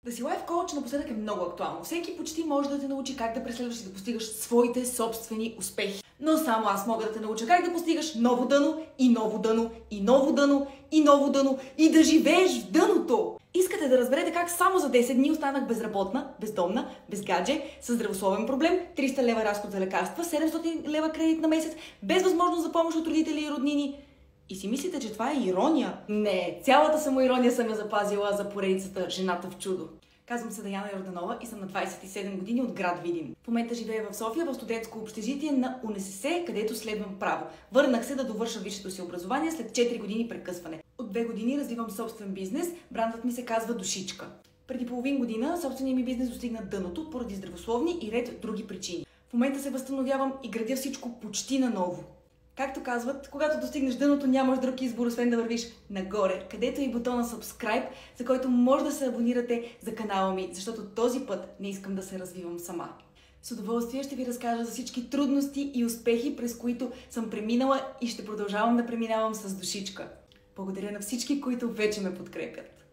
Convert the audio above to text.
Да си лайф коуч напоследък е много актуално. Всеки почти може да те научи как да преследваш и да постигаш своите собствени успехи. Но само аз мога да те науча как да постигаш ново дъно и ново дъно и ново дъно и ново дъно и да живееш в дъното. Искате да разберете как само за 10 дни останах безработна, бездомна, без гадже, с здравословен проблем, 300 лева разход за лекарства, 700 лева кредит на месец, без възможност за помощ от родители и роднини. И си мислите, че това е ирония? Не, цялата самоирония съм я запазила за поредицата "Жената в чудо". Казвам се Даяна Йорданова и съм на 27 години от град Видин. В момента живея в София в студентско общежитие на УНСС, където следвам право. Върнах се да довърша висшето си образование след 4 години прекъсване. От 2 години развивам собствен бизнес, брандът ми се казва Душичка. Преди половин година собственият ми бизнес достигна дъното поради здравословни и ред други причини. В момента се възстановявам и градя всичко почти наново. Както казват, когато достигнеш дъното, нямаш друг избор, освен да вървиш нагоре, където е и бутона Subscribe, за който може да се абонирате за канала ми, защото този път не искам да се развивам сама. С удоволствие ще ви разкажа за всички трудности и успехи, през които съм преминала и ще продължавам да преминавам с Душичка. Благодаря на всички, които вече ме подкрепят.